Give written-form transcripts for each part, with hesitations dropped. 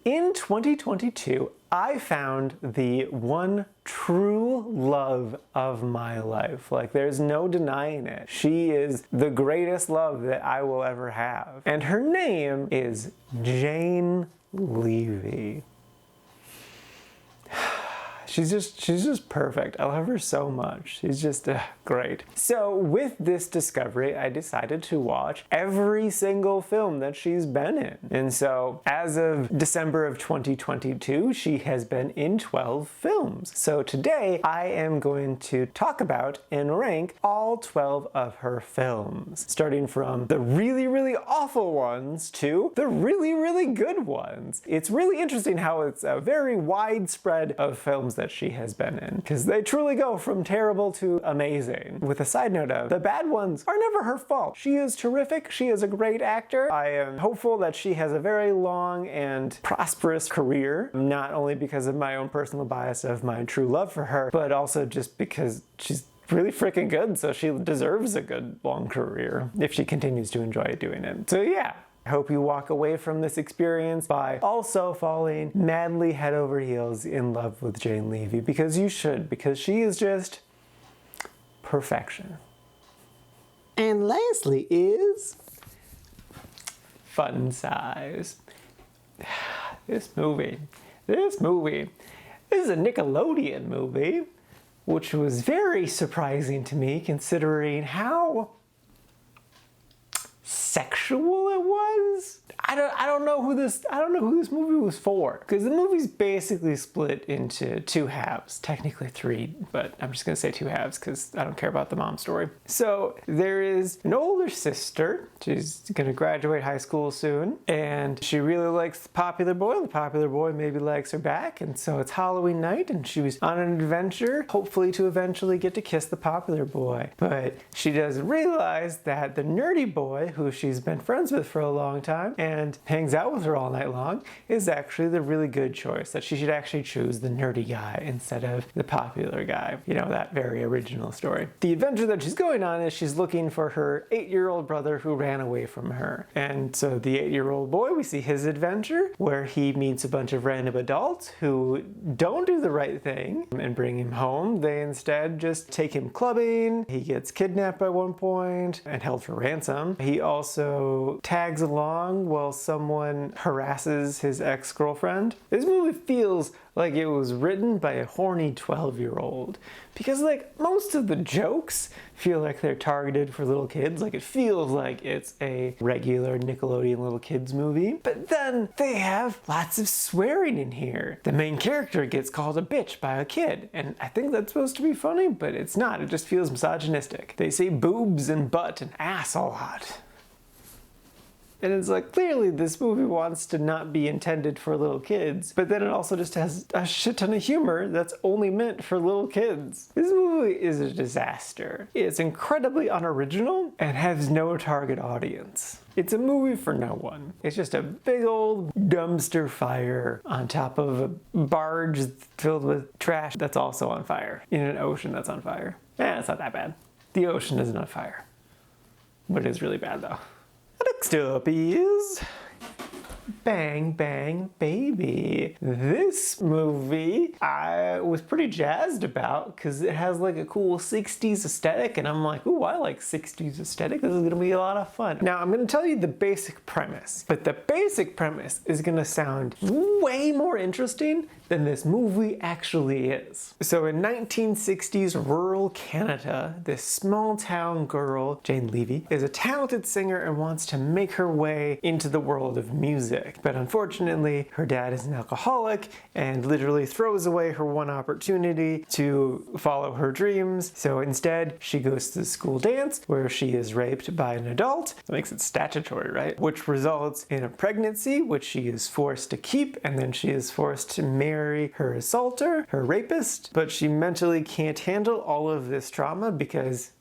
In 2022, I found the one true love of my life. Like, there's no denying it. She is the greatest love that I will ever have. And her name is Jane Levy. She's just perfect. I love her so much. She's just great. So with this discovery, I decided to watch every single film that she's been in. And so as of December of 2022, she has been in 12 films. So today I am going to talk about and rank all 12 of her films, starting from the really, really awful ones to the really, really good ones. It's really interesting how it's a very widespread of films that she has been in, because they truly go from terrible to amazing. With a side note of, the bad ones are never her fault. She is terrific. She is a great actor. I am hopeful that she has a very long and prosperous career, not only because of my own personal bias of my true love for her, but also just because she's really freaking good, so she deserves a good long career if she continues to enjoy doing it. So yeah. I hope you walk away from this experience by also falling madly head over heels in love with Jane Levy, because you should, because she is just perfection. And lastly is Fun Size. This movie is a Nickelodeon movie, which was very surprising to me considering how sexual it was. I don't know who this movie was for, because the movie's basically split into two halves, technically three, but I'm just gonna say two halves because I don't care about the mom story. So there is an older sister. She's gonna graduate high school soon, and she really likes the popular boy. The popular boy maybe likes her back, and so it's Halloween night, and she was on an adventure, hopefully to eventually get to kiss the popular boy. But she doesn't realize that the nerdy boy, who she's been friends with for a long time and hangs out with her all night long, is actually the really good choice, that she should actually choose the nerdy guy instead of the popular guy. You know, that very original story. The adventure that she's going on is she's looking for her 8-year-old brother who ran away from her. And so the 8-year-old boy, we see his adventure where he meets a bunch of random adults who don't do the right thing and bring him home. They instead just take him clubbing. He gets kidnapped at one point and held for ransom. He also tags along while someone harasses his ex-girlfriend. This movie feels like it was written by a horny 12-year-old, because like most of the jokes feel like they're targeted for little kids. Like, it feels like it's a regular Nickelodeon little kids movie, but then they have lots of swearing in here. The main character gets called a bitch by a kid, and I think that's supposed to be funny, but it's not. It just feels misogynistic. They say boobs and butt and ass a lot. And it's like, clearly this movie wants to not be intended for little kids, but then it also just has a shit ton of humor that's only meant for little kids. This movie is a disaster. It's incredibly unoriginal and has no target audience. It's a movie for no one. It's just a big old dumpster fire on top of a barge filled with trash that's also on fire, in an ocean that's on fire. It's not that bad. The ocean isn't on fire, but it is really bad though. Next up is Bang Bang Baby. This movie I was pretty jazzed about because it has like a cool 60s aesthetic, and I'm like, ooh, I like 60s aesthetic. This is gonna be a lot of fun. Now I'm gonna tell you the basic premise, but the basic premise is gonna sound way more interesting than this movie actually is. So in 1960s rural Canada, this small town girl, Jane Levy, is a talented singer and wants to make her way into the world of music. But unfortunately, her dad is an alcoholic and literally throws away her one opportunity to follow her dreams. So instead, she goes to the school dance where she is raped by an adult. That makes it statutory, right? Which results in a pregnancy, which she is forced to keep, and then she is forced to marry her assaulter, her rapist, but she mentally can't handle all of this trauma because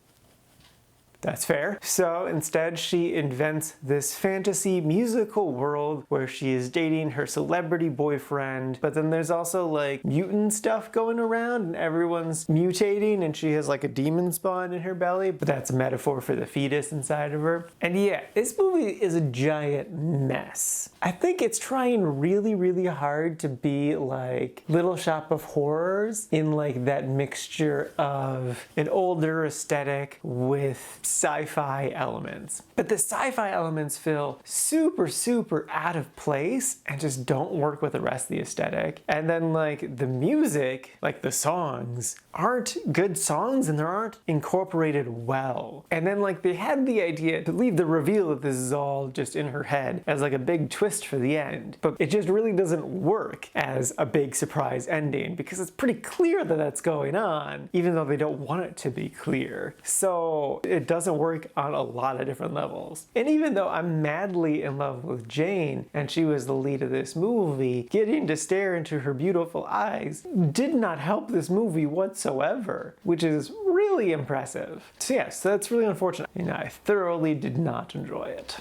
That's fair. So instead she invents this fantasy musical world where she is dating her celebrity boyfriend, but then there's also like mutant stuff going around and everyone's mutating and she has like a demon spawn in her belly, but that's a metaphor for the fetus inside of her. And yeah, this movie is a giant mess. I think it's trying really, really hard to be like Little Shop of Horrors in like that mixture of an older aesthetic with sci-fi elements. But the sci-fi elements feel super, super out of place and just don't work with the rest of the aesthetic. And then like the music, like the songs, aren't good songs and they aren't incorporated well. And then like they had the idea to leave the reveal that this is all just in her head as like a big twist for the end. But it just really doesn't work as a big surprise ending because it's pretty clear that that's going on, even though they don't want it to be clear. So it doesn't work on a lot of different levels. And even though I'm madly in love with Jane and she was the lead of this movie, getting to stare into her beautiful eyes did not help this movie whatsoever, which is really impressive. So yes, that's really unfortunate. And I thoroughly did not enjoy it.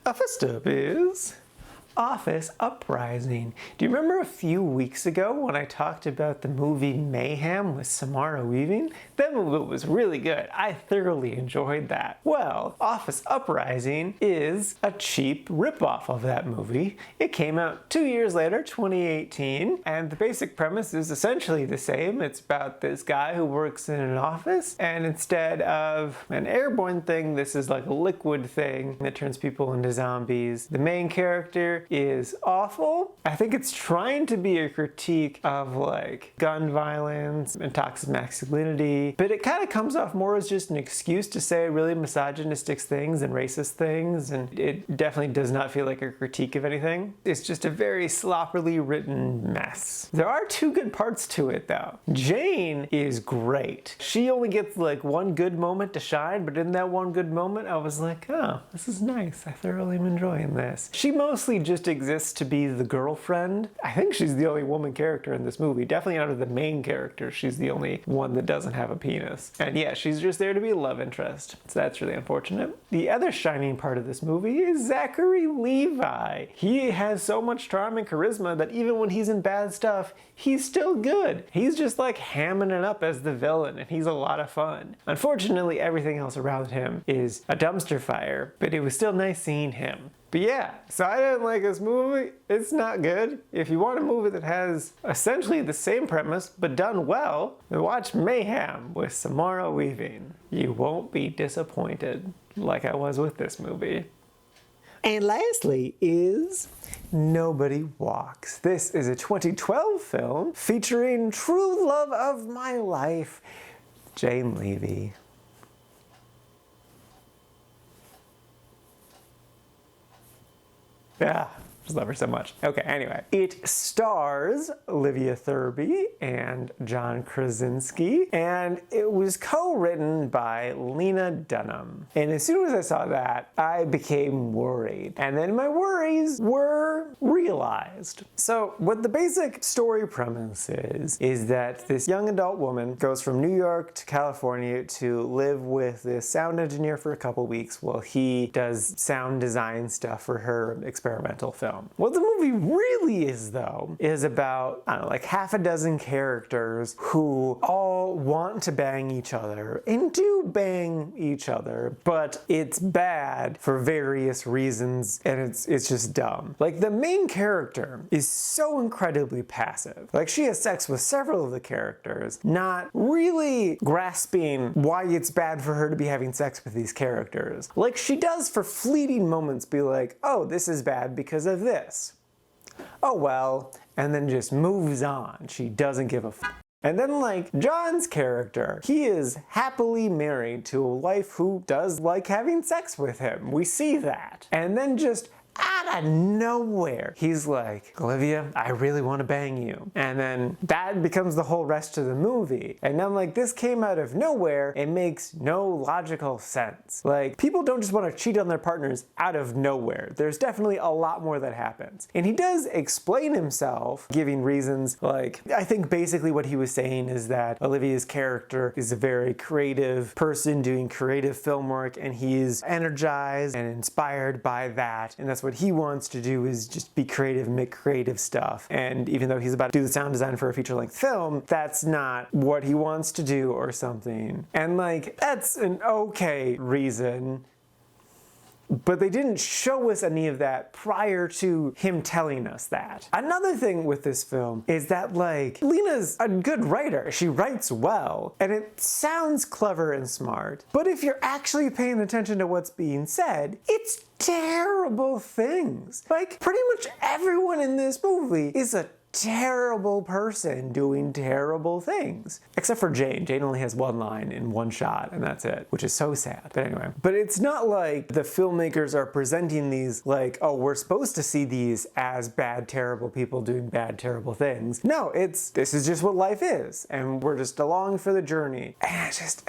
First up is Office Uprising. Do you remember a few weeks ago when I talked about the movie Mayhem with Samara Weaving? That movie was really good. I thoroughly enjoyed that. Well, Office Uprising is a cheap ripoff of that movie. It came out 2 years later, 2018, and the basic premise is essentially the same. It's about this guy who works in an office, and instead of an airborne thing, this is like a liquid thing that turns people into zombies. The main character is awful. I think it's trying to be a critique of like gun violence and toxic masculinity, but it kind of comes off more as just an excuse to say really misogynistic things and racist things, and it definitely does not feel like a critique of anything. It's just a very sloppily written mess. There are two good parts to it though. Jane is great. She only gets like one good moment to shine, but in that one good moment I was like, oh, this is nice. I thoroughly am enjoying this. She mostly just exists to be the girlfriend. I think she's the only woman character in this movie. Definitely out of the main characters, she's the only one that doesn't have a penis. And yeah, she's just there to be a love interest. So that's really unfortunate. The other shining part of this movie is Zachary Levi. He has so much charm and charisma that even when he's in bad stuff, he's still good. He's just like hamming it up as the villain and he's a lot of fun. Unfortunately, everything else around him is a dumpster fire, but it was still nice seeing him. But yeah, so I didn't like this movie. It's not good. If you want a movie that has essentially the same premise but done well, then watch Mayhem with Samara Weaving. You won't be disappointed like I was with this movie. And lastly is Nobody Walks. This is a 2012 film featuring true love of my life, Jane Levy. Yeah, just love her so much. Okay, anyway. It stars Olivia Thirlby and John Krasinski, and it was co-written by Lena Dunham. And as soon as I saw that, I became worried. And then my worries were realized. So what the basic story premise is that this young adult woman goes from New York to California to live with this sound engineer for a couple weeks while he does sound design stuff for her experimental film. What the movie really is, though, is about, I don't know, like half a dozen characters who all want to bang each other and do bang each other, but it's bad for various reasons and it's just dumb. Like the main character is so incredibly passive. Like she has sex with several of the characters, not really grasping why it's bad for her to be having sex with these characters. Like she does for fleeting moments be like, oh, this is bad because of this. Oh well, and then just moves on. She doesn't give a f. And then like John's character, he is happily married to a wife who does like having sex with him. We see that. And then just out out of nowhere, he's like, Olivia, I really want to bang you. And then that becomes the whole rest of the movie. And I'm like, this came out of nowhere. It makes no logical sense. Like, people don't just want to cheat on their partners out of nowhere. There's definitely a lot more that happens. And he does explain himself, giving reasons. Like, I think basically what he was saying is that Olivia's character is a very creative person doing creative film work, and he's energized and inspired by that. And that's what he wants to do, is just be creative and make creative stuff. And even though he's about to do the sound design for a feature-length film, that's not what he wants to do or something. And like, that's an okay reason. But they didn't show us any of that prior to him telling us that. Another thing with this film is that, like, Lena's a good writer. She writes well, and it sounds clever and smart. But if you're actually paying attention to what's being said, it's terrible things. Like, pretty much everyone in this movie is a terrible person doing terrible things. Except for Jane. Jane only has one line in one shot, and that's it, which is so sad. But anyway. But it's not like the filmmakers are presenting these like, oh, we're supposed to see these as bad, terrible people doing bad, terrible things. No, this is just what life is, and we're just along for the journey. And it's just,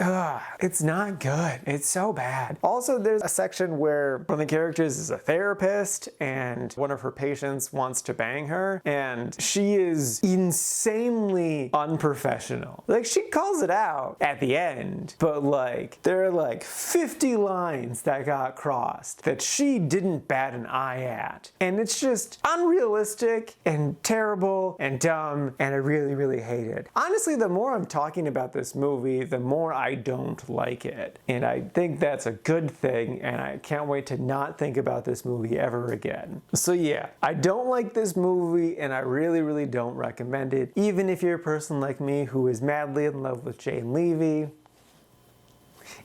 it's not good. It's so bad. Also, there's a section where one of the characters is a therapist, and one of her patients wants to bang her, and she is insanely unprofessional. Like, she calls it out at the end, but like, there are like 50 lines that got crossed that she didn't bat an eye at. And it's just unrealistic and terrible and dumb, and I really, really hate it. Honestly, the more I'm talking about this movie, the more I don't like it. And I think that's a good thing, and I can't wait to not think about this movie ever again. So yeah, I don't like this movie, and I really don't recommend it. Even if you're a person like me who is madly in love with Jane Levy,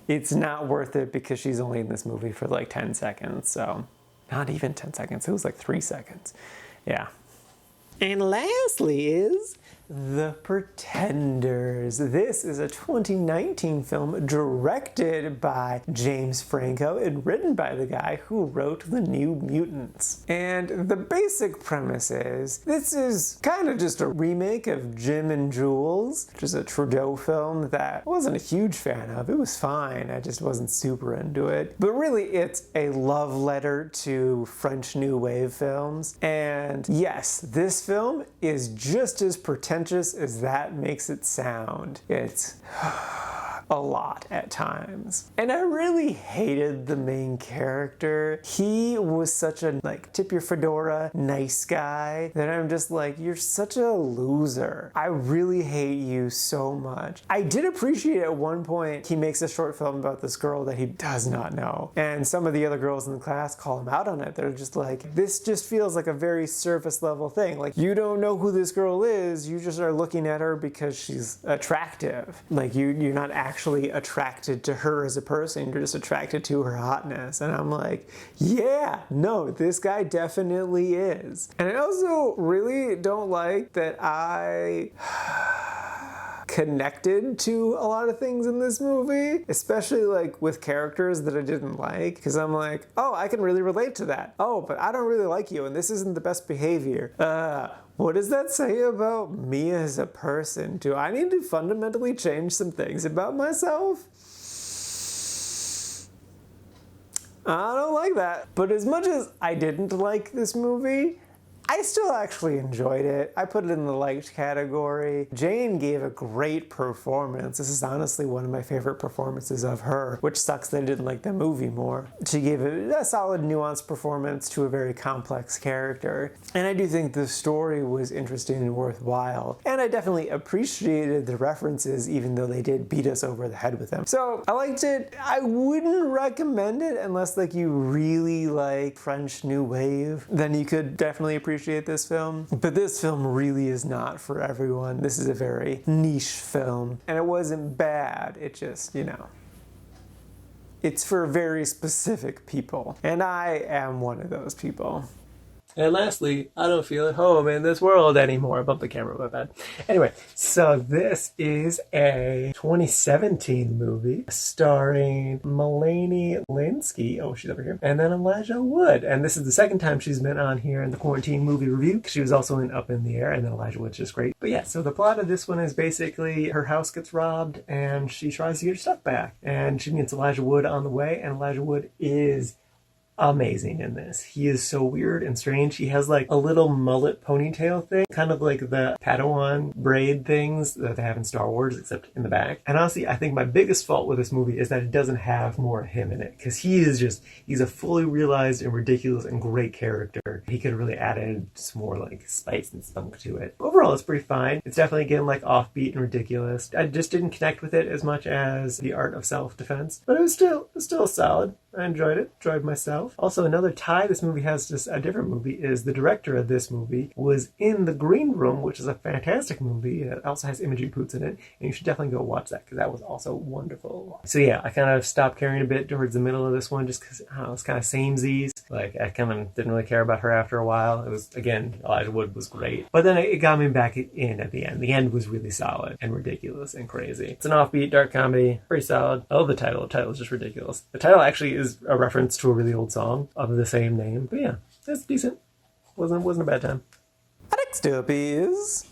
it's not worth it because she's only in this movie for like 10 seconds. So not even 10 seconds. It was like 3 seconds. Yeah. And lastly is The Pretenders. This is a 2019 film directed by James Franco and written by the guy who wrote The New Mutants. And the basic premise is, this is kind of just a remake of Jim and Jules, which is a Trudeau film that I wasn't a huge fan of. It was fine, I just wasn't super into it. But really, it's a love letter to French New Wave films. And yes, this film is just as pretentious as that makes it sound. It's a lot at times. And I really hated the main character. He was such a like tip your fedora nice guy that I'm just like, you're such a loser. I really hate you so much. I did appreciate at one point he makes a short film about this girl that he does not know, and some of the other girls in the class call him out on it. They're just like, this just feels like a very surface level thing. Like, you don't know who this girl is, you just are looking at her because she's attractive. Like, you're not actually attracted to her as a person, you're just attracted to her hotness. And I'm like, yeah, no, this guy definitely is. And I also really don't like that I connected to a lot of things in this movie, especially like with characters that I didn't like, because I'm like, oh, I can really relate to that. Oh, but I don't really like you, and this isn't the best behavior. What does that say about me as a person? Do I need to fundamentally change some things about myself? I don't like that. But as much as I didn't like this movie, I still actually enjoyed it. I put it in the liked category. Jane gave a great performance. This is honestly one of my favorite performances of her, which sucks that I didn't like the movie more. She gave a solid, nuanced performance to a very complex character. And I do think the story was interesting and worthwhile. And I definitely appreciated the references, even though they did beat us over the head with them. So I liked it. I wouldn't recommend it unless like you really like French New Wave. Then you could definitely appreciate this film, but this film really is not for everyone. This is a very niche film, and it wasn't bad. It just, you know, it's for very specific people, and I am one of those people. And lastly, I don't feel at home in this world anymore. I bumped the camera, my bad. Anyway, so this is a 2017 movie starring Mulaney Linsky. Oh, she's over here. And then Elijah Wood. And this is the second time she's been on here in the Quarantine Movie Review. She was also in Up in the Air, and then Elijah Wood's just great. But yeah, so the plot of this one is basically her house gets robbed and she tries to get her stuff back. And she meets Elijah Wood on the way, and Elijah Wood is amazing in this. He is so weird and strange. He has like a little mullet ponytail thing, kind of like the Padawan braid things that they have in Star Wars, except in the back. And honestly, I think my biggest fault with this movie is that it doesn't have more of him in it, because he's a fully realized and ridiculous and great character. He could have really added some more like spice and spunk to it. Overall, it's pretty fine. It's definitely, again, like offbeat and ridiculous. I just didn't connect with it as much as The Art of Self-Defense, but it was still solid. I enjoyed it. Enjoyed myself. Also, another tie this movie has to a different movie is the director of this movie was in The Green Room, which is a fantastic movie. It also has Imogen Poots in it, and you should definitely go watch that because that was also wonderful. So yeah, I kind of stopped caring a bit towards the middle of this one just because, I don't know, it's kind of samesies. Like, I kind of didn't really care about her after a while. It was, again, Elijah Wood was great. But then it got me back in at the end. The end was really solid and ridiculous and crazy. It's an offbeat, dark comedy. Pretty solid. I love the title. The title is just ridiculous. The title actually is a reference to a really old song of the same name. But yeah, it's decent. Wasn't a bad time. Next up is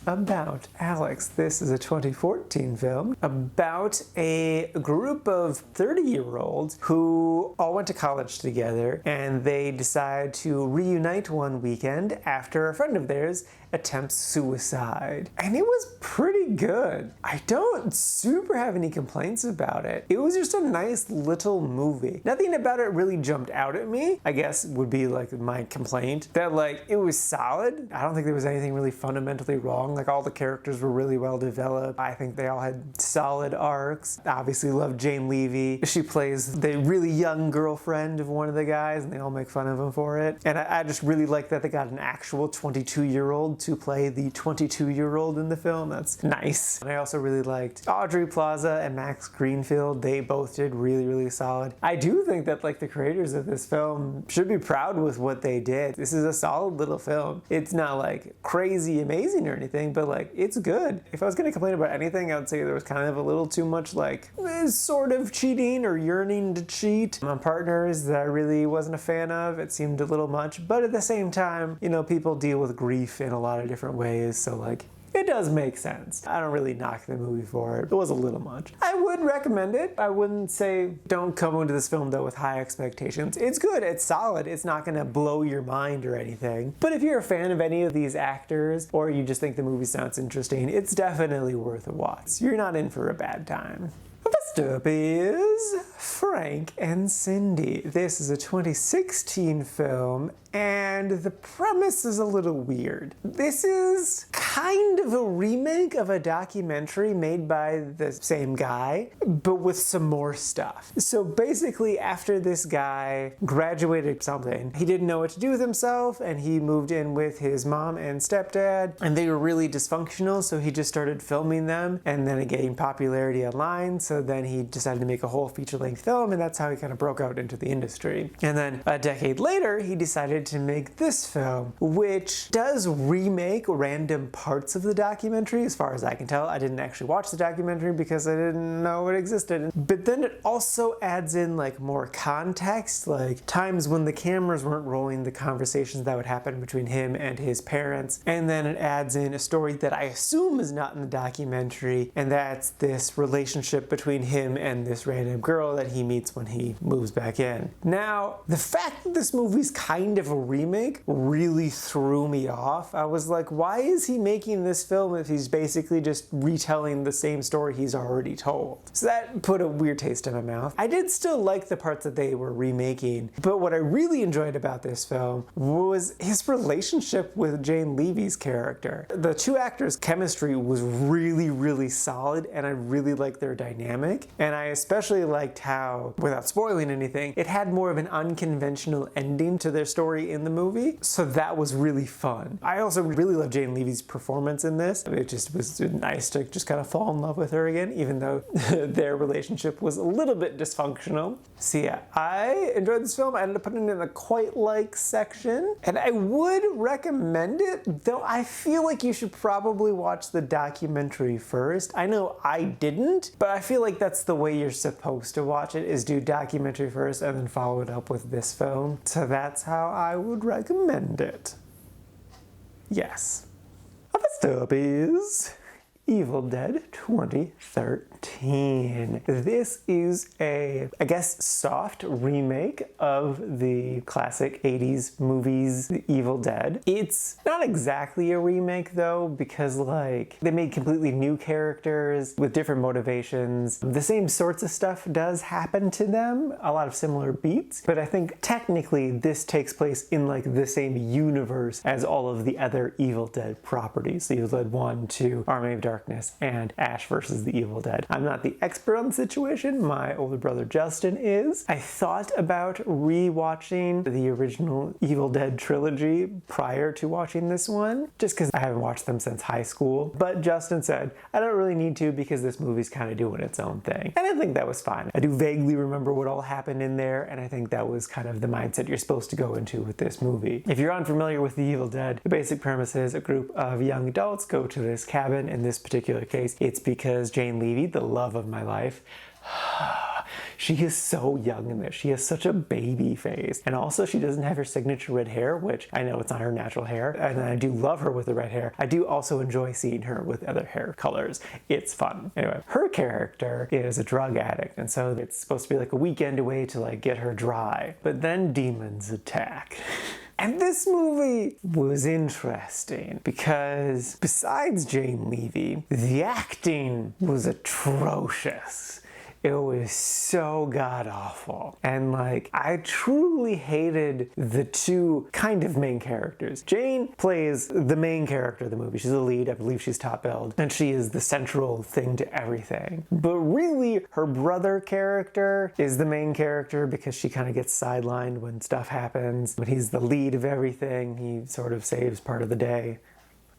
About Alex. This is a 2014 film about a group of 30-year-olds who all went to college together, and they decide to reunite one weekend after a friend of theirs attempts suicide. And it was pretty good. I don't super have any complaints about it. It was just a nice little movie. Nothing about it really jumped out at me, I guess would be like my complaint. That like, it was solid. I don't think there was anything really fundamentally wrong. Like, all the characters were really well developed. I think they all had solid arcs. I obviously love Jane Levy. She plays the really young girlfriend of one of the guys, and they all make fun of him for it. And I just really like that they got an actual 22-year-old to play the 22-year-old in the film. That's nice. And I also really liked Aubrey Plaza and Max Greenfield. They both did really, really solid. I do think that like the creators of this film should be proud with what they did. This is a solid little film. It's not like crazy amazing or anything, but like, it's good. If I was gonna complain about anything, I would say there was kind of a little too much like sort of cheating or yearning to cheat on partners that I really wasn't a fan of. It seemed a little much, but at the same time, you know, people deal with grief in a lot of different ways, so like, it does make sense. I don't really knock the movie for it. It was a little much. I would recommend it. I wouldn't say don't come into this film though with high expectations. It's good, it's solid, it's not gonna blow your mind or anything. But if you're a fan of any of these actors, or you just think the movie sounds interesting, it's definitely worth a watch. You're not in for a bad time. First up is Frank and Cindy. This is a 2016 film, and the premise is a little weird. This is kind of a remake of a documentary made by the same guy, but with some more stuff. So basically, after this guy graduated something, he didn't know what to do with himself, and he moved in with his mom and stepdad, and they were really dysfunctional, so he just started filming them, and then it gained popularity online, so then he decided to make a whole feature-length film, and that's how he kind of broke out into the industry. And then a decade later, he decided to make this film, which does remake random parts of the documentary, as far as I can tell. I didn't actually watch the documentary because I didn't know it existed. But then it also adds in like more context, like times when the cameras weren't rolling, the conversations that would happen between him and his parents. And then it adds in a story that I assume is not in the documentary, and that's this relationship between him and this random girl that he meets when he moves back in. Now, the fact that this movie's kind of a remake really threw me off. I was like, why is he making this film if he's basically just retelling the same story he's already told? So that put a weird taste in my mouth. I did still like the parts that they were remaking, but what I really enjoyed about this film was his relationship with Jane Levy's character. The two actors' chemistry was really, really solid, and I really liked their dynamic. remake. And I especially liked how, without spoiling anything, it had more of an unconventional ending to their story in the movie. So that was really fun. I also really love Jane Levy's performance in this. It just was nice to just kind of fall in love with her again, even though their relationship was a little bit dysfunctional. So yeah, I enjoyed this film. I ended up putting it in a quite like section, and I would recommend it, though I feel like you should probably watch the documentary first. I know I didn't, but I feel like that's the way you're supposed to watch it, is do documentary first and then follow it up with this film. So that's how I would recommend it. Yes. Next up is Evil Dead 2013. This is a, I guess, soft remake of the classic 80s movies, The Evil Dead. It's not exactly a remake though, because like they made completely new characters with different motivations. The same sorts of stuff does happen to them, a lot of similar beats, but I think technically this takes place in like the same universe as all of the other Evil Dead properties. So Evil Dead 1, 2, Army of Darkness, and Ash vs. the Evil Dead. I'm not the expert on the situation, my older brother Justin is. I thought about rewatching the original Evil Dead trilogy prior to watching this one, just because I haven't watched them since high school. But Justin said, I don't really need to because this movie's kind of doing its own thing. And I think that was fine. I do vaguely remember what all happened in there, and I think that was kind of the mindset you're supposed to go into with this movie. If you're unfamiliar with The Evil Dead, the basic premise is a group of young adults go to this cabin. In this particular case, it's because Jane Levy, the love of my life, she is so young in this. She has such a baby face. And also she doesn't have her signature red hair, which I know it's not her natural hair. And I do love her with the red hair. I do also enjoy seeing her with other hair colors. It's fun. Anyway, her character is a drug addict. And so it's supposed to be like a weekend away to like get her dry. But then demons attack. And this movie was interesting because besides Jane Levy, the acting was atrocious. It was so god-awful. And like, I truly hated the two kind of main characters. Jane plays the main character of the movie. She's the lead, I believe she's top billed, and she is the central thing to everything. But really, her brother character is the main character because she kind of gets sidelined when stuff happens. But he's the lead of everything. He sort of saves part of the day.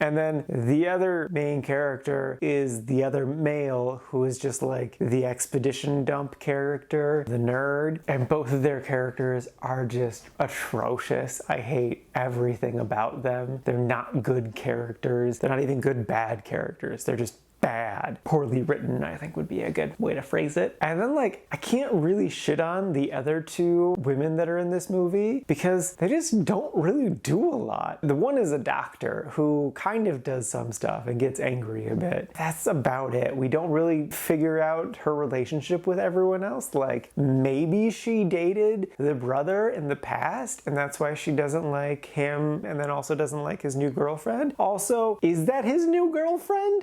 And then the other main character is the other male who is just like the expedition dump character, the nerd. And both of their characters are just atrocious. I hate everything about them. They're not good characters. They're not even good bad characters. They're just bad. Poorly written, I think would be a good way to phrase it. And then like, I can't really shit on the other two women that are in this movie because they just don't really do a lot. The one is a doctor who kind of does some stuff and gets angry a bit. That's about it. We don't really figure out her relationship with everyone else. Like, maybe she dated the brother in the past and that's why she doesn't like him and then also doesn't like his new girlfriend. Also, is that his new girlfriend?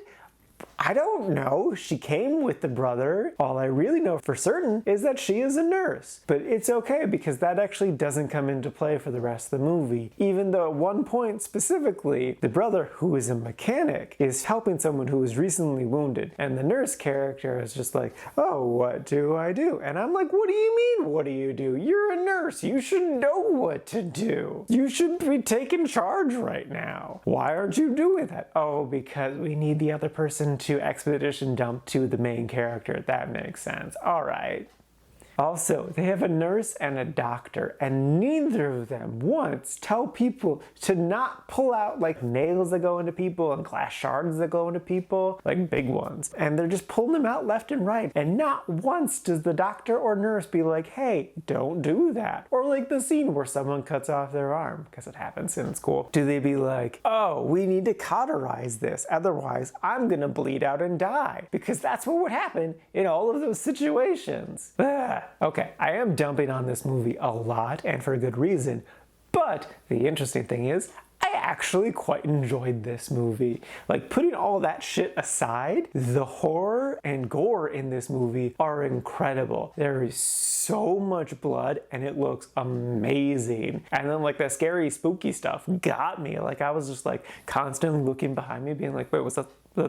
I don't know. She came with the brother. All I really know for certain is that she is a nurse. But it's okay because that actually doesn't come into play for the rest of the movie. Even though at one point specifically, the brother, who is a mechanic, is helping someone who was recently wounded. And the nurse character is just like, oh, what do I do? And I'm like, what do you mean, what do you do? You're a nurse. You should know what to do. You should be taking charge right now. Why aren't you doing that? Oh, because we need the other person to expedition dump to the main character. That makes sense. All right. Also, they have a nurse and a doctor, and neither of them once tell people to not pull out like nails that go into people and glass shards that go into people, like big ones. And they're just pulling them out left and right. And not once does the doctor or nurse be like, hey, don't do that. Or like the scene where someone cuts off their arm, because it happens and it's cool. Do they be like, oh, we need to cauterize this, otherwise I'm gonna bleed out and die? Because that's what would happen in all of those situations. Okay, I am dumping on this movie a lot, and for a good reason, but the interesting thing is, I actually quite enjoyed this movie. Like, putting all that shit aside, the horror and gore in this movie are incredible. There is so much blood, and it looks amazing. And then, like, that scary, spooky stuff got me. Like, I was just, like, constantly looking behind me, being like, wait, was that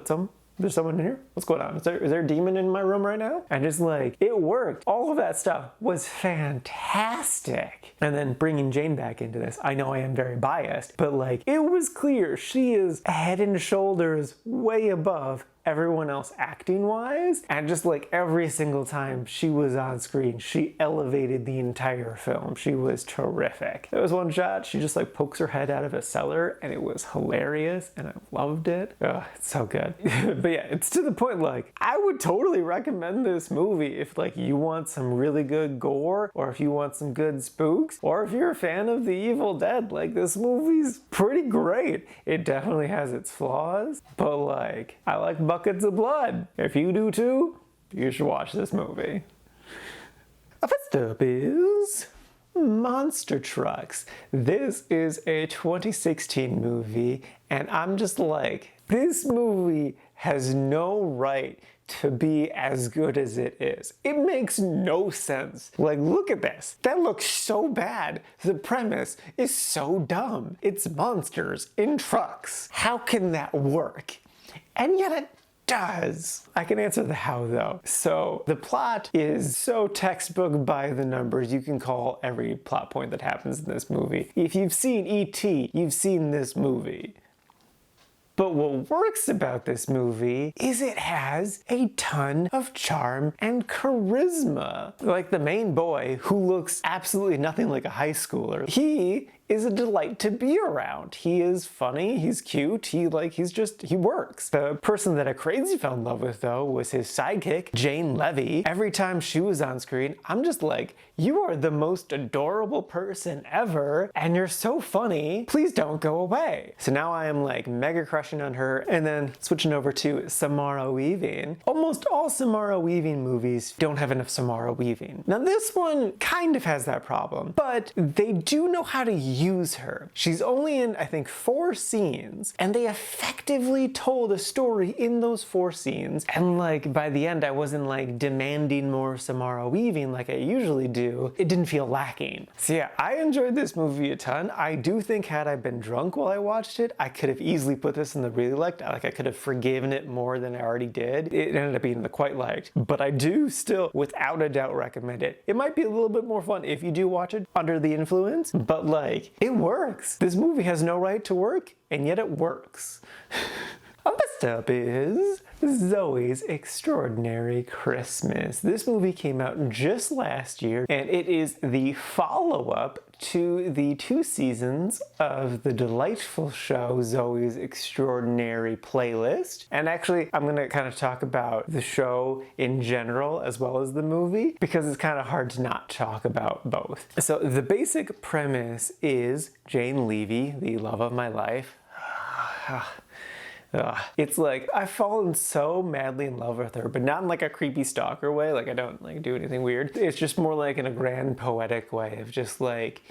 some There's someone in here? What's going on? Is there a demon in my room right now? And just like, it worked. All of that stuff was fantastic. And then bringing Jane back into this, I know I am very biased, but like, it was clear she is head and shoulders way above everyone else acting wise, and just like every single time she was on screen, she elevated the entire film. She was terrific. There was one shot, she just like pokes her head out of a cellar, and it was hilarious, and I loved it. Oh, it's so good. But yeah, it's to the point like, I would totally recommend this movie if like you want some really good gore, or if you want some good spooks, or if you're a fan of The Evil Dead. Like, this movie's pretty great. It definitely has its flaws, but like, I like buckets of blood. If you do too, you should watch this movie. Next up is Monster Trucks. This is a 2016 movie, and I'm just like, this movie has no right to be as good as it is. It makes no sense. Like, look at this. That looks so bad. The premise is so dumb. It's monsters in trucks. How can that work? And yet it does. I can answer the how though. So the plot is so textbook by the numbers, you can call every plot point that happens in this movie. If you've seen E.T., you've seen this movie. But what works about this movie is it has a ton of charm and charisma. Like the main boy, who looks absolutely nothing like a high schooler, he is a delight to be around. He is funny, he's cute, he works. The person that I crazy fell in love with though was his sidekick, Jane Levy. Every time she was on screen, I'm just like, you are the most adorable person ever, and you're so funny, please don't go away. So now I am like mega crushing on her. And then switching over to Samara Weaving. Almost all Samara Weaving movies don't have enough Samara Weaving. Now this one kind of has that problem, but they do know how to use her. She's only in, I think, 4 scenes, and they effectively told a story in those 4 scenes. And like by the end, I wasn't like demanding more Samara Weaving like I usually do. It didn't feel lacking. So yeah, I enjoyed this movie a ton. I do think had I been drunk while I watched it, I could have easily put this in the really liked. Like, I could have forgiven it more than I already did. It ended up being the quite liked, but I do still, without a doubt, recommend it. It might be a little bit more fun if you do watch it under the influence, but like, it works. This movie has no right to work, and yet it works. Next up is Zoey's Extraordinary Christmas. This movie came out just last year, and it is the follow-up to the 2 seasons of the delightful show Zoey's Extraordinary Playlist. And actually, I'm gonna kind of talk about the show in general as well as the movie, because it's kind of hard to not talk about both. So the basic premise is Jane Levy, the love of my life. It's like, I've fallen so madly in love with her, but not in like a creepy stalker way. Like, I don't like do anything weird. It's just more like in a grand poetic way of just like,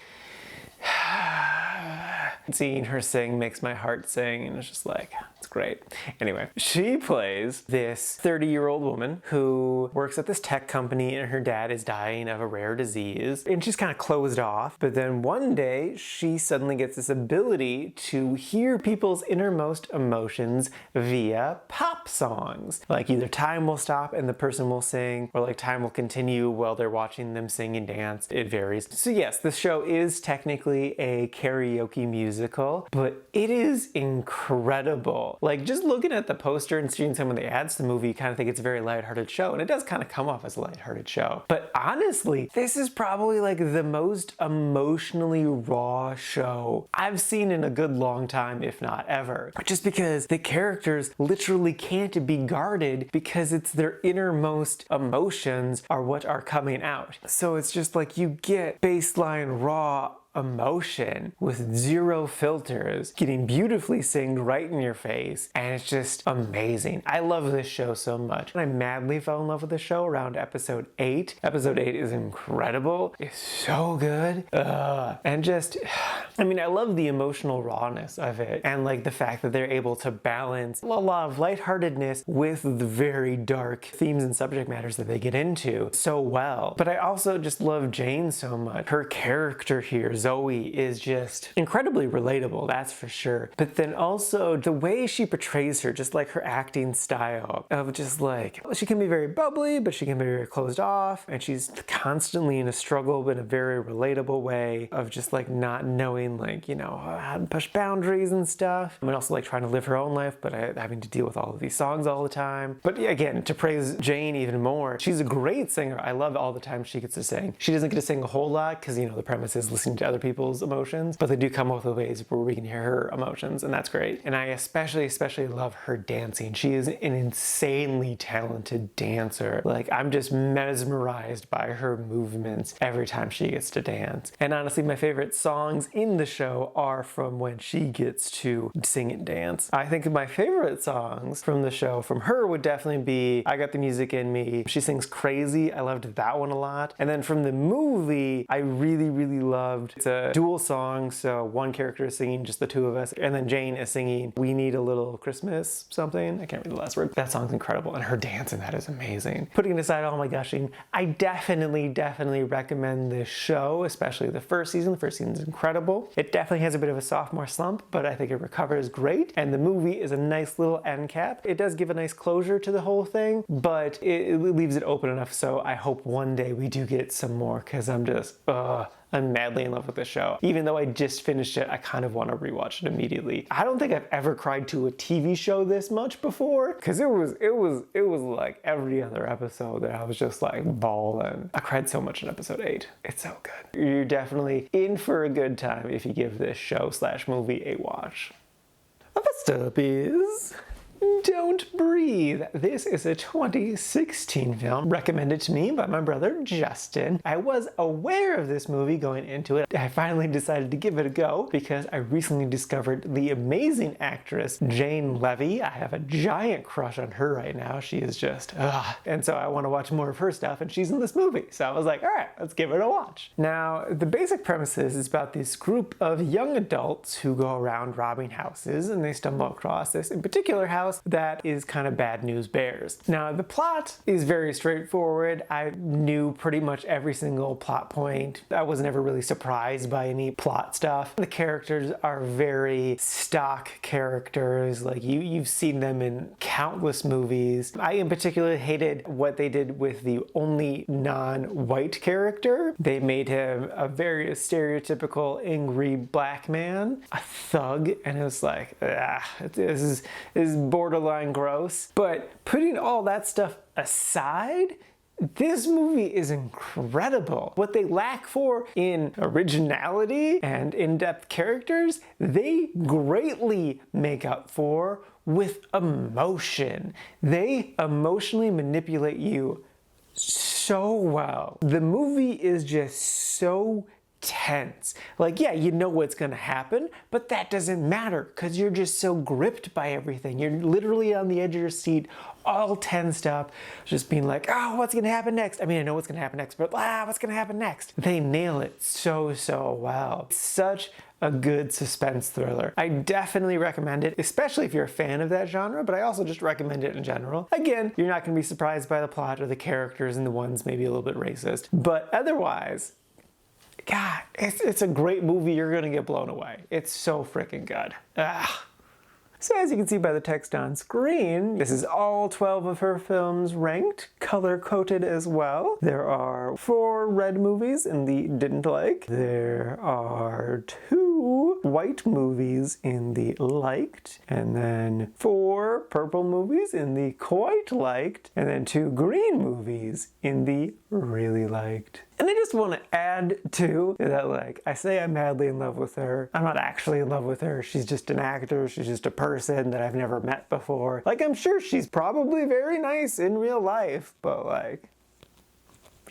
seeing her sing makes my heart sing, and it's just like, it's great. Anyway, she plays this 30-year-old woman who works at this tech company, and her dad is dying of a rare disease, and she's kind of closed off. But then one day, she suddenly gets this ability to hear people's innermost emotions via pop songs. Like, either time will stop and the person will sing, or like time will continue while they're watching them sing and dance. It varies. So yes, this show is technically a karaoke musical, but it is incredible. Like, just looking at the poster and seeing some of the ads to the movie, you kind of think it's a very lighthearted show, and it does kind of come off as a lighthearted show. But honestly, this is probably like the most emotionally raw show I've seen in a good long time, if not ever. Just because the characters literally can't be guarded because it's their innermost emotions are what are coming out. So it's just like you get baseline raw emotion with 0 filters getting beautifully singed right in your face, and it's just amazing. I love this show so much, and I madly fell in love with the show around episode 8. Episode 8 is incredible. It's so good. And just, I mean, I love the emotional rawness of it, and like the fact that they're able to balance a lot of lightheartedness with the very dark themes and subject matters that they get into so well. But I also just love Jane so much. Her character here is Zoey is just incredibly relatable, that's for sure. But then also the way she portrays her, just like her acting style of just like, she can be very bubbly, but she can be very closed off, and she's constantly in a struggle, but in a very relatable way of just like not knowing like, you know, how to push boundaries and stuff. And also like trying to live her own life, but having to deal with all of these songs all the time. But yeah, again, to praise Jane even more, she's a great singer. I love all the time she gets to sing. She doesn't get to sing a whole lot because, you know, the premise is listening to other people's emotions, but they do come up with ways where we can hear her emotions, and that's great. And I especially love her dancing. She is an insanely talented dancer. Like, I'm just mesmerized by her movements every time she gets to dance. And honestly, my favorite songs in the show are from when she gets to sing and dance. I think my favorite songs from the show from her would definitely be I Got the Music in Me. She sings Crazy. I loved that one a lot. And then from the movie, I really loved, it's a dual song, so one character is singing, just the two of us, and then Jane is singing We Need a Little Christmas something. I can't read the last word. That song's incredible, and her dance in that is amazing. Putting aside all my gushing, I definitely recommend this show, especially the first season. The first season is incredible. It definitely has a bit of a sophomore slump, but I think it recovers great, and the movie is a nice little end cap. It does give a nice closure to the whole thing, but it leaves it open enough, so I hope one day we do get some more, because I'm madly in love with this show. Even though I just finished it, I kind of want to rewatch it immediately. I don't think I've ever cried to a TV show this much before, because it was like every other episode that I was just like bawling. I cried so much in episode 8. It's so good. You're definitely in for a good time if you give this show / movie a watch. First up is Don't Breathe. This is a 2016 film recommended to me by my brother Justin. I was aware of this movie going into it. I finally decided to give it a go because I recently discovered the amazing actress Jane Levy. I have a giant crush on her right now. She is just, and so I want to watch more of her stuff, and she's in this movie. So I was like, all right, let's give it a watch. Now, the basic premise is about this group of young adults who go around robbing houses, and they stumble across this in particular house that is kind of bad news bears. Now, the plot is very straightforward. I knew pretty much every single plot point. I was never really surprised by any plot stuff. The characters are very stock characters. Like, you've seen them in countless movies. I in particular hated what they did with the only non-white character. They made him a very stereotypical angry black man, a thug, and it was like, this is borderline gross. But putting all that stuff aside, this movie is incredible. What they lack for in originality and in-depth characters, they greatly make up for with emotion. They emotionally manipulate you so well. The movie is just so tense. Like, yeah, you know what's gonna happen, but that doesn't matter because you're just so gripped by everything. You're literally on the edge of your seat, all tensed up, just being like, oh, what's gonna happen next? I mean, I know what's gonna happen next, but what's gonna happen next? They nail it so well. It's such a good suspense thriller. I definitely recommend it, especially if you're a fan of that genre, but I also just recommend it in general. Again, you're not gonna be surprised by the plot or the characters, and the ones maybe a little bit racist, but otherwise, God, it's a great movie. You're gonna get blown away. It's so freaking good. So as you can see by the text on screen, this is all 12 of her films ranked, color-coded as well. There are 4 red movies in the didn't like. There are 2 white movies in the liked, and then 4 purple movies in the quite liked, and then 2 green movies in the really liked. And I just want to add too that, like, I say I'm madly in love with her. I'm not actually in love with her. She's just an actor. She's just a person that I've never met before. Like, I'm sure she's probably very nice in real life, but like,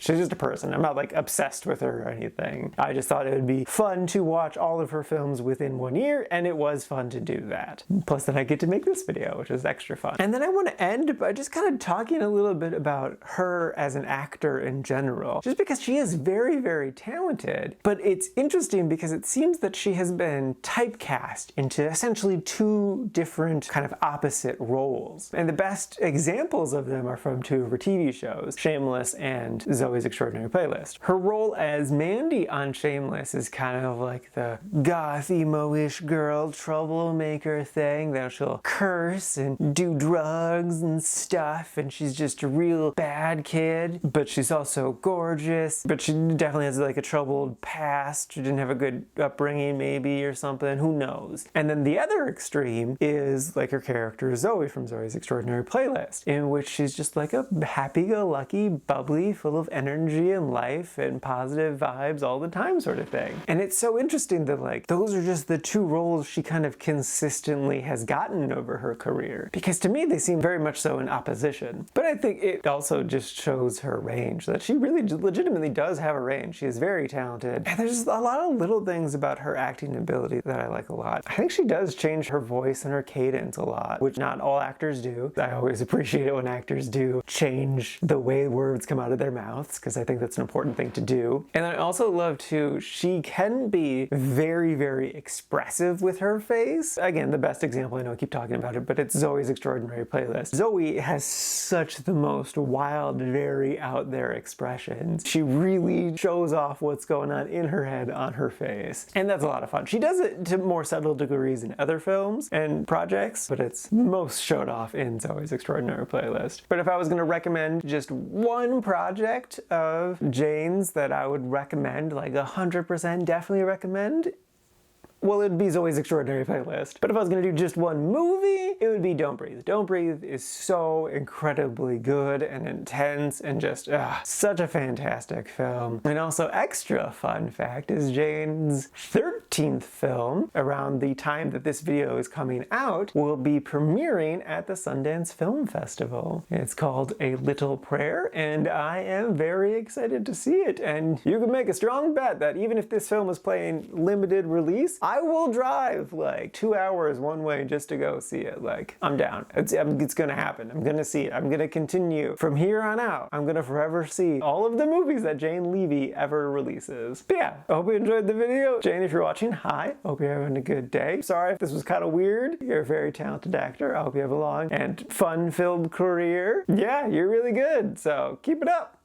she's just a person. I'm not like obsessed with her or anything. I just thought it would be fun to watch all of her films within 1 year, and it was fun to do that. Plus then I get to make this video, which is extra fun. And then I want to end by just kind of talking a little bit about her as an actor in general. Just because she is very talented, but it's interesting because it seems that she has been typecast into essentially 2 different kind of opposite roles. And the best examples of them are from 2 of her TV shows, Shameless and Zoey. Zoey's Extraordinary Playlist. Her role as Mandy on Shameless is kind of like the goth, emo-ish girl troublemaker thing that she'll curse and do drugs and stuff, and she's just a real bad kid, but she's also gorgeous, but she definitely has like a troubled past. She didn't have a good upbringing maybe or something, who knows. And then the other extreme is like her character Zoey from Zoey's Extraordinary Playlist, in which she's just like a happy-go-lucky, bubbly, full of energy and life and positive vibes all the time sort of thing. And it's so interesting that like those are just the two roles she kind of consistently has gotten over her career, because to me they seem very much so in opposition. But I think it also just shows her range, that she really legitimately does have a range. She is very talented, and there's a lot of little things about her acting ability that I like a lot. I think she does change her voice and her cadence a lot, which not all actors do. I always appreciate it when actors do change the way words come out of their mouths, because I think that's an important thing to do. And I also love too, she can be very, very expressive with her face. Again, the best example, I know I keep talking about it, but it's Zoey's Extraordinary Playlist. Zoey has such the most wild, very out there expressions. She really shows off what's going on in her head on her face. And that's a lot of fun. She does it to more subtle degrees in other films and projects, but it's most showed off in Zoey's Extraordinary Playlist. But if I was going to recommend just one project of Jane's that I would recommend, like 100% definitely recommend, well, it'd be Zoey's Extraordinary Playlist. But if I was gonna do just one movie, it would be Don't Breathe. Don't Breathe is so incredibly good and intense and just such a fantastic film. And also, extra fun fact is Jane's 13th film, around the time that this video is coming out, will be premiering at the Sundance Film Festival. It's called A Little Prayer, and I am very excited to see it. And you can make a strong bet that even if this film is playing limited release, I will drive like 2 hours one way just to go see it. Like, I'm down. It's gonna happen. I'm gonna see it. I'm gonna continue. From here on out, I'm gonna forever see all of the movies that Jane Levy ever releases. But yeah, I hope you enjoyed the video. Jane, if you're watching, hi. Hope you're having a good day. Sorry if this was kind of weird. You're a very talented actor. I hope you have a long and fun-filled career. Yeah, you're really good. So keep it up.